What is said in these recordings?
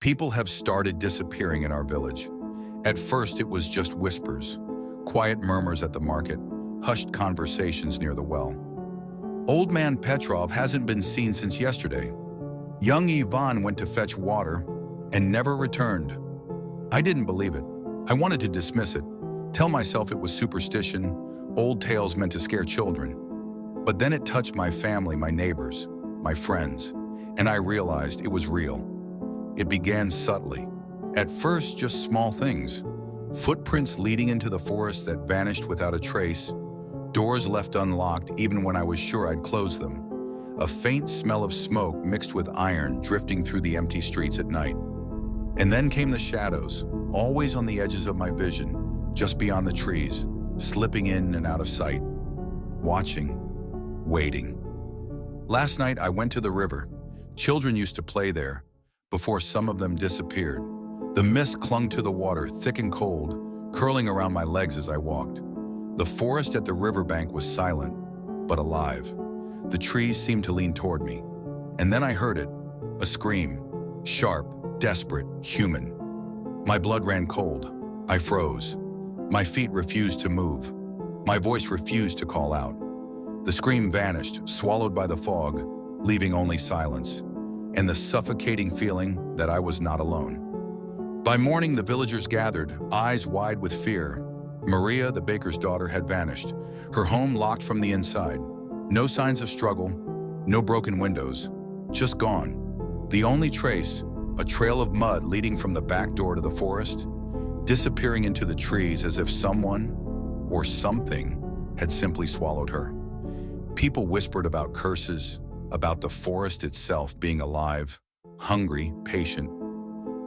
People have started disappearing in our village. At first, it was just whispers, quiet murmurs at the market, hushed conversations near the well. Old man Petrov hasn't been seen since yesterday. Young Ivan went to fetch water and never returned. I didn't believe it. I wanted to dismiss it, tell myself it was superstition, old tales meant to scare children. But then it touched my family, my neighbors, my friends, and I realized it was real. It began subtly. At first, just small things. Footprints leading into the forest that vanished without a trace. Doors left unlocked even when I was sure I'd closed them. A faint smell of smoke mixed with iron drifting through the empty streets at night. And then came the shadows, always on the edges of my vision, just beyond the trees, slipping in and out of sight. Watching, waiting. Last night I went to the river. Children used to play there, before some of them disappeared. The mist clung to the water, thick and cold, curling around my legs as I walked. The forest at the riverbank was silent, but alive. The trees seemed to lean toward me. And then I heard it, a scream, sharp, desperate, human. My blood ran cold. I froze. My feet refused to move. My voice refused to call out. The scream vanished, swallowed by the fog, leaving only silence, and the suffocating feeling that I was not alone. By morning, the villagers gathered, eyes wide with fear. Maria, the baker's daughter, had vanished, her home locked from the inside. No signs of struggle, no broken windows, just gone. The only trace, a trail of mud leading from the back door to the forest, disappearing into the trees as if someone or something had simply swallowed her. People whispered about curses, about the forest itself being alive, hungry, patient.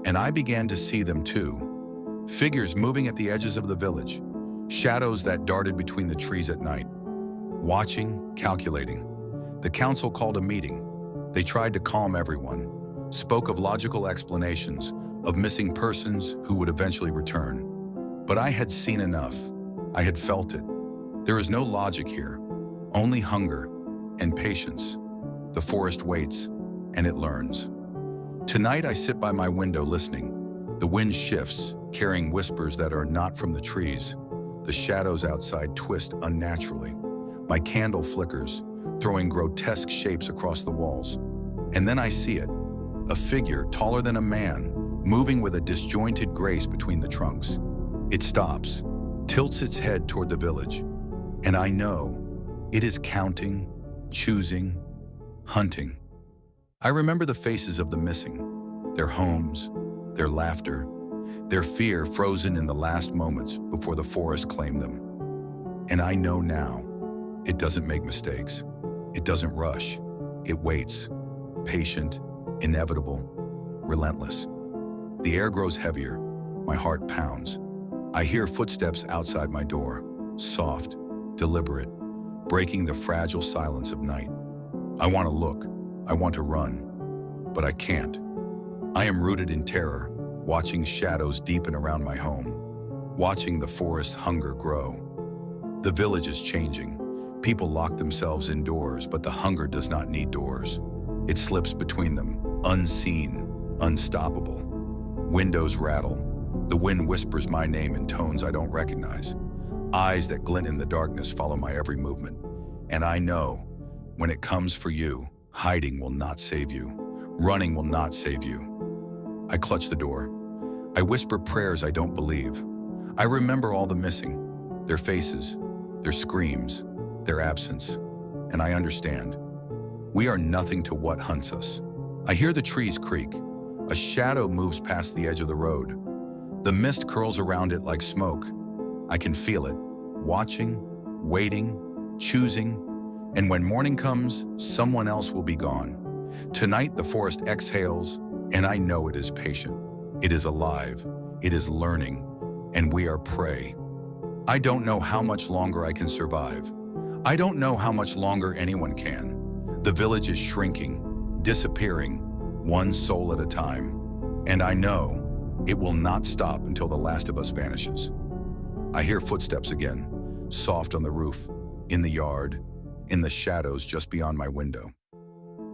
And I began to see them too. Figures moving at the edges of the village, shadows that darted between the trees at night. Watching, calculating. The council called a meeting. They tried to calm everyone, spoke of logical explanations, of missing persons who would eventually return. But I had seen enough. I had felt it. There is no logic here, only hunger and patience. The forest waits, and it learns. Tonight I sit by my window listening. The wind shifts, carrying whispers that are not from the trees. The shadows outside twist unnaturally. My candle flickers, throwing grotesque shapes across the walls. And then I see it, a figure taller than a man, moving with a disjointed grace between the trunks. It stops, tilts its head toward the village, and I know it is counting, choosing, hunting. I remember the faces of the missing, their homes, their laughter, their fear frozen in the last moments before the forest claimed them. And I know now, it doesn't make mistakes. It doesn't rush. It waits, patient, inevitable, relentless. The air grows heavier. My heart pounds. I hear footsteps outside my door, soft, deliberate, breaking the fragile silence of night. I want to look. I want to run, but I can't. I am rooted in terror, watching shadows deepen around my home, watching the forest's hunger grow. The village is changing. People lock themselves indoors, but the hunger does not need doors. It slips between them, unseen, unstoppable. Windows rattle. The wind whispers my name in tones I don't recognize. Eyes that glint in the darkness follow my every movement. And I know, when it comes for you, hiding will not save you. Running will not save you. I clutch the door. I whisper prayers I don't believe. I remember all the missing, their faces, their screams, their absence, and I understand. We are nothing to what hunts us. I hear the trees creak. A shadow moves past the edge of the road. The mist curls around it like smoke. I can feel it, watching, waiting, choosing, and when morning comes, someone else will be gone. Tonight, the forest exhales, and I know it is patient. It is alive. It is learning, and we are prey. I don't know how much longer I can survive. I don't know how much longer anyone can. The village is shrinking, disappearing, one soul at a time. And I know it will not stop until the last of us vanishes. I hear footsteps again, soft on the roof, in the yard, in the shadows just beyond my window.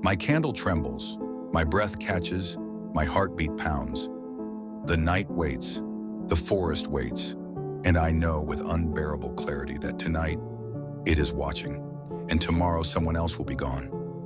My candle trembles, my breath catches, My heartbeat pounds. The night waits, the forest waits, and I know with unbearable clarity that tonight it is watching, and tomorrow someone else will be gone.